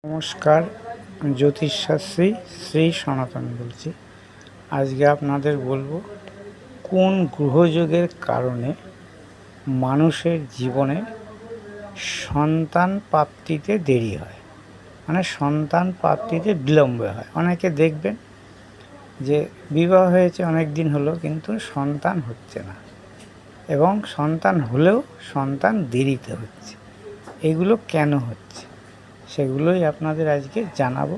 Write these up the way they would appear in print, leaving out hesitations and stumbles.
নমস্কার, জ্যোতিষশাস্ত্রী শ্রী সনাতন বলছি। আজকে আপনাদের বলবো কোন গ্রহযোগের কারণে মানুষের জীবনে সন্তান প্রাপ্তিতে দেরি হয়, মানে সন্তান প্রাপ্তিতে বিলম্ব হয়। অনেকে দেখবেন যে বিবাহ হয়েছে অনেক দিন হলো কিন্তু সন্তান হচ্ছে না, এবং সন্তান হলেও সন্তান দেরিতে হচ্ছে। এগুলো কেন হচ্ছে সেগুলোই আপনাদের আজকে জানাবো,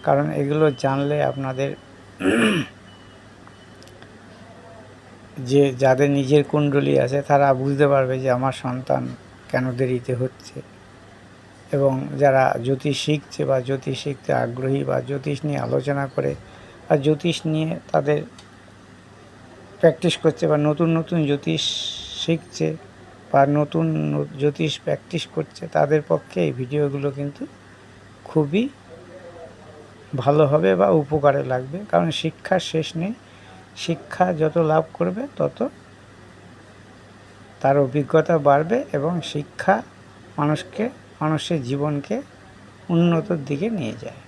কারণ এগুলো জানলে আপনাদের যে যাদের নিজের কুণ্ডলী আছে তারা বুঝতে পারবে যে আমার সন্তান কেন দেরিতে হচ্ছে। এবং যারা জ্যোতিষ শিখছে বা জ্যোতিষ শিখতে আগ্রহী বা জ্যোতিষ নিয়ে আলোচনা করে বা জ্যোতিষ নিয়ে তাদের প্র্যাকটিস করছে বা নতুন নতুন জ্যোতিষ শিখছে বা নতুন জ্যোতিষ প্র্যাকটিস করছে, তাদের পক্ষে এই ভিডিওগুলো কিন্তু খুবই ভালো হবে বা উপকারে লাগবে। কারণ শিক্ষার শেষ নেই, শিক্ষা যত লাভ করবে তত তার অভিজ্ঞতা বাড়বে এবং শিক্ষা মানুষের জীবনকে উন্নতির দিকে নিয়ে যায়।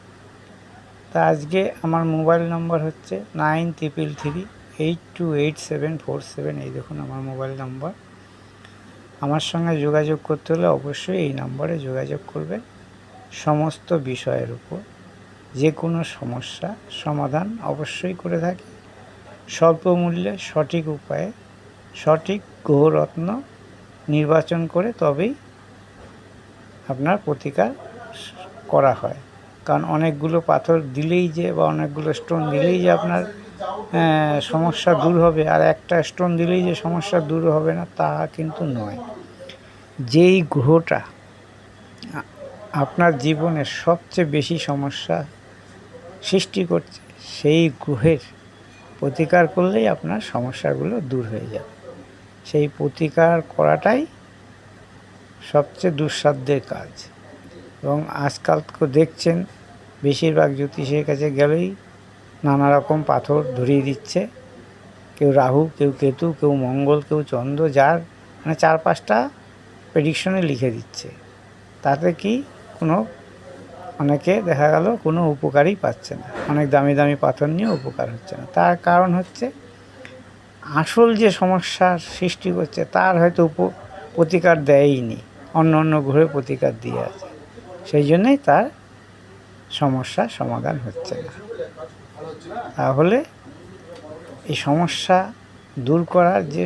তা আজকে আমার মোবাইল নম্বর হচ্ছে 9333828747। এই দেখুন আমার মোবাইল নম্বর। আমার সঙ্গে যোগাযোগ করতে হলে অবশ্যই এই নম্বরে যোগাযোগ করবেন। সমস্ত বিষয়ের উপর যে কোনো সমস্যা সমাধান অবশ্যই করে থাকি, স্বল্প মূল্যে সঠিক উপায়ে সঠিক গ্রহরত্ন নির্বাচন করে তবেই আপনার প্রতিকার করা হয়। কারণ অনেকগুলো পাথর দিলেই যে বা অনেকগুলো স্টোন দিলেই যে আপনার সমস্যা দূর হবে, আর একটা স্টোন দিলেই যে সমস্যা দূর হবে না, তা কিন্তু নয়। যেই গ্রহটা আপনার জীবনে সবচেয়ে বেশি সমস্যা সৃষ্টি করছে সেই গ্রহের প্রতিকার করলেই আপনার সমস্যাগুলো দূর হয়ে যাবে। সেই প্রতিকার করাটাই সবচেয়ে দুঃসাধ্যের কাজ। এবং আজকাল তো দেখছেন বেশিরভাগ জ্যোতিষের কাছে গেলেই নানা রকম পাথর ধরিয়ে দিচ্ছে। কেউ রাহু, কেউ কেতু, কেউ মঙ্গল, কেউ চন্দ্র, যার মানে 4-5টা প্রেডিকশনে লিখে দিচ্ছে। তাতে কি অনেকে দেখা গেল কোনো উপকারই পাচ্ছে না, অনেক দামি দামি পাথর নিয়ে উপকার হচ্ছে না। তার কারণ হচ্ছে আসল যে সমস্যার সৃষ্টি করছে তার হয়তো প্রতিকার দেয়নি, অন্য অন্য গ্রহে প্রতিকার দিয়ে আছে, সেই জন্যই তার সমস্যা সমাধান হচ্ছে না। তাহলে এই সমস্যা দূর করার যে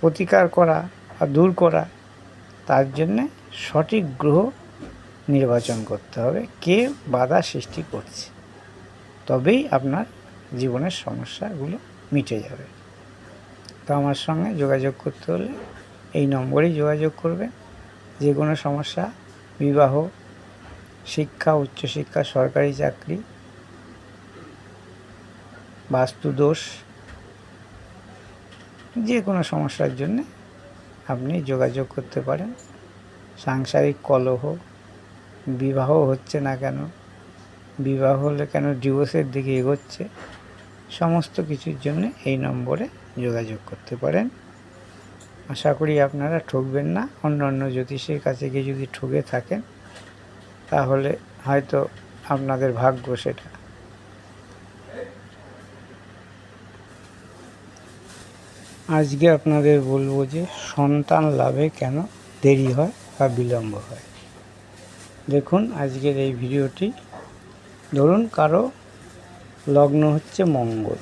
প্রতিকার করা বা দূর করা, তার জন্যে সঠিক গ্রহ নির্বাচন করতে হবে, কে বাধা সৃষ্টি করছে, তবেই আপনার জীবনের সমস্যাগুলো মিটে যাবে। তো আমার সঙ্গে যোগাযোগ করতে হলে এই নম্বরেই যোগাযোগ করবেন। যে কোনো সমস্যা, বিবাহ, শিক্ষা, উচ্চশিক্ষা, সরকারি চাকরি, বাস্তুদোষ, যে কোনো সমস্যার জন্য আপনি যোগাযোগ করতে পারেন। সাংসারিক কলহ, বিবাহ হচ্ছে না কেন, বিবাহ হলে কেন ডিভোর্সের দিকে এগোচ্ছে, সমস্ত কিছুর জন্য এই নম্বরে যোগাযোগ করতে পারেন। আশা করি আপনারা ঠকবেন না। অন্য অন্য জ্যোতিষের কাছে গিয়ে যদি ঠকে থাকেন তাহলে হয়তো আপনাদের ভাগ্য সেটা। আজকে আপনাদের বলবো যে সন্তান লাভে কেন দেরি হয় বা বিলম্ব হয়। দেখুন আজকের এই ভিডিওটি, ধরুন কারো লগ্ন হচ্ছে মঙ্গল,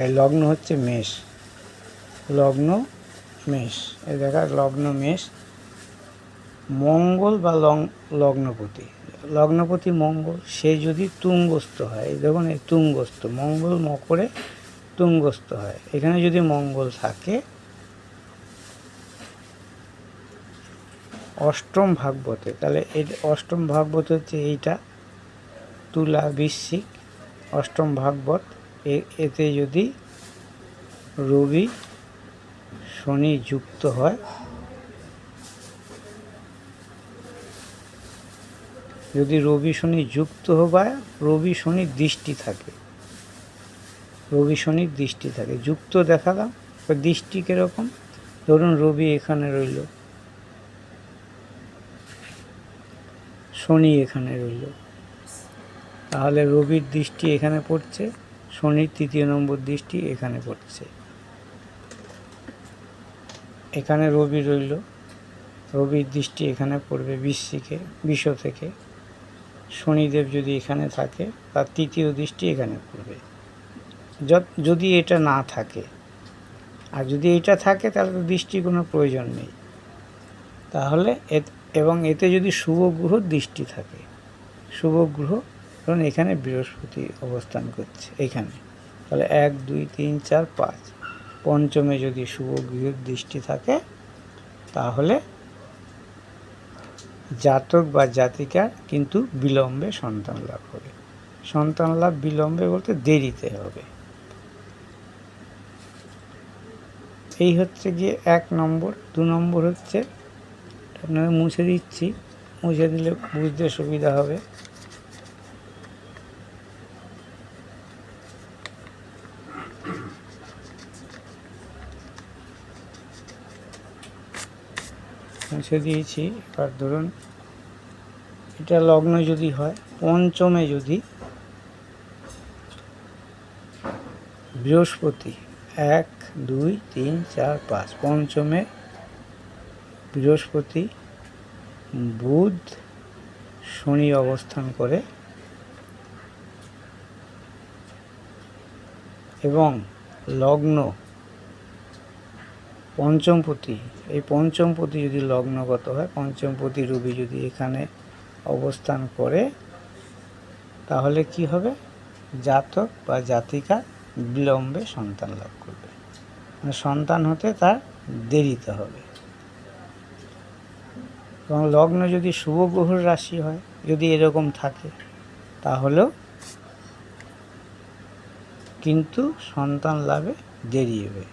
এই লগ্ন হচ্ছে মেষ, লগ্ন মেষ, এই দেখা লগ্ন মেষ, মঙ্গল বা লগ্নপতি মঙ্গল, সে যদি তুঙ্গস্থ হয়, এই দেখুন এই তুঙ্গস্থ, মঙ্গল মকরে তুঙ্গস্থ হয়, এখানে যদি মঙ্গল থাকে অষ্টম ভাগবতে, তাহলে এই অষ্টম ভাগবত হচ্ছে এইটা, তুলা বৃশ্চিক অষ্টম ভাগবত। এতে যদি রবি শনি যুক্ত হয়, যদি রবি শনি যুক্ত হয়, রবি শনির দৃষ্টি থাকে, রবি শনির দৃষ্টি থাকে, যুক্ত দেখালাম, দৃষ্টি কীরকম, ধরুন রবি এখানে রইল, শনি এখানে রইল, তাহলে রবির দৃষ্টি এখানে পড়ছে, শনির 3য় নম্বর দৃষ্টি এখানে পড়ছে। এখানে রবি রইল, রবির দৃষ্টি এখানে পড়বে বৃশ্চিকে, বিষ থেকে। শনিদেব যদি এখানে থাকে তার 3য় দৃষ্টি এখানে পড়বে। যদি এটা না থাকে, আর যদি এটা থাকে তাহলে তো দৃষ্টির কোনো প্রয়োজন নেই। তাহলে এবং এতে যদি শুভ গ্রহ দৃষ্টি থাকে, শুভ গ্রহ ধরুন এখানে বৃহস্পতি অবস্থান করছে এখানে, তাহলে 1 2 3 4 5 পঞ্চমে যদি শুভ গ্রহের দৃষ্টি থাকে, তাহলে জাতক বা জাতিকার কিন্তু বিলম্বে সন্তান লাভ হবে। সন্তান লাভ বিলম্বে বলতে দেরিতে হবে। এই হচ্ছে গিয়ে 1 নম্বর। 2 নম্বর হচ্ছে, আপনারা মুছে দিচ্ছি, মুছে দিলে বুঝতে সুবিধা হবে। মুছে দিয়েছি। এবার ধরুন এটা লগ্ন যদি হয়, পঞ্চমে যদি বৃহস্পতি 1 2 3 4 5 পঞ্চমে বৃহস্পতি, বুধ, শনি অবস্থান করে এবং লগ্ন পঞ্চমপতি, এই পঞ্চমপতি যদি লগ্নগত হয়, পঞ্চমপতি রবি যদি এখানে অবস্থান করে, তাহলে কি হবে? জাতক বা জাতিকা বিলম্বে সন্তান লাভ করবে, মানে সন্তান হতে তার দেরিতে হবে। এবং লগ্ন যদি শুভ গ্রহের রাশি হয়, যদি এরকম থাকে, তাহলেও কিন্তু সন্তান লাভে দেরি হবে,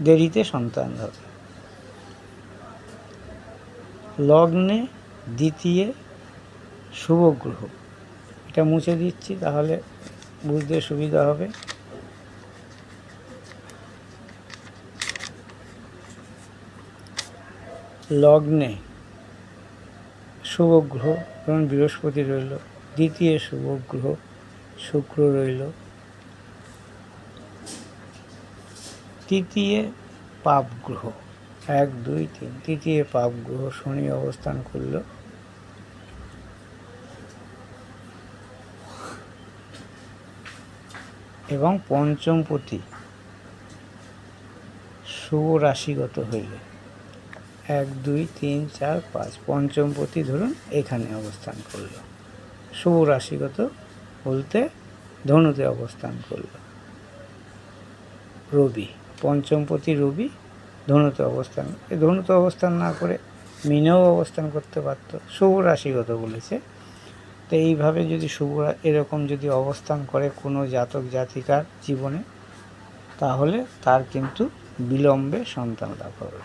দেরিতে সন্তান হবে। লগ্নে 2য় শুভ গ্রহ, এটা মুছে দিচ্ছি তাহলে বুঝতে সুবিধা হবে। লগ্নে শুভ গ্রহ যেমন বৃহস্পতি রইল, 2য় শুভ গ্রহ শুক্র রইল, 3য় পাপ গ্রহ 1 2 3 3য় পাপ গ্রহ শনি অবস্থান করল, এবং পঞ্চমপতি শুভ রাশিগত হইল 1 2 3 4 5 পঞ্চমপতি ধরুন এখানে অবস্থান করল, শুভ রাশিগত বলতে ধনুতে অবস্থান করল। রবি, পঞ্চমপতি রবি ধনুতে অবস্থান, ধনুতে অবস্থান না করে মিনেও অবস্থান করতে পারত, শুভ রাশিগত বলেছে। তো এইভাবে যদি শুভ এরকম যদি অবস্থান করে কোনো জাতক জাতিকার জীবনে, তাহলে তার কিন্তু বিলম্বে সন্তান লাভ হবে।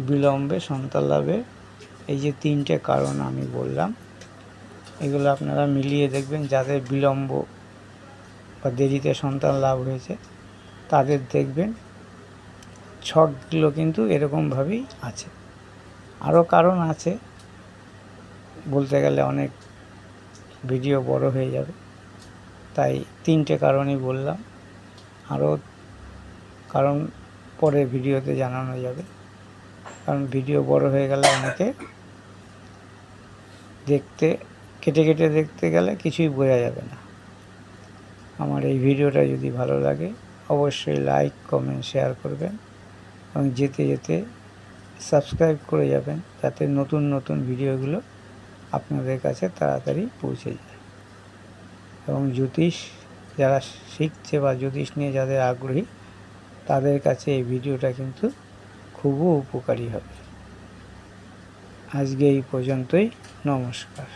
বিলম্বে সন্তান লাভের এই যে 3টে কারণ আমি বললাম, এগুলো আপনারা মিলিয়ে দেখবেন। যাদের বিলম্ব বা দেরিতে সন্তান লাভ হয়েছে, তাদের দেখবেন ছকগুলো কিন্তু এরকমভাবেই আছে। আরও কারণ আছে, বলতে গেলে অনেক ভিডিও বড় হয়ে যাবে, তাই 3টে কারণই বললাম। আরও কারণ পরে ভিডিওতে জানানো যাবে, কারণ ভিডিও বড় হয়ে গেলে অনেকে দেখতে কেটে কেটে দেখতে গেলে কিছুই বোঝা যাবে না। আমার এই ভিডিওটা যদি ভালো লাগে অবশ্যই লাইক কমেন্ট শেয়ার করবেন, এবং যেতে যেতে সাবস্ক্রাইব করে যাবেন, যাতে নতুন নতুন ভিডিওগুলো আপনাদের কাছে তাড়াতাড়ি পৌঁছে যায়। এবং জ্যোতিষ যারা শিখছে বা জ্যোতিষ নিয়ে যাদের আগ্রহী, তাদের কাছে এই ভিডিওটা কিন্তু খুবই উপকারী হবে। আজকে এই পর্যন্তই, নমস্কার।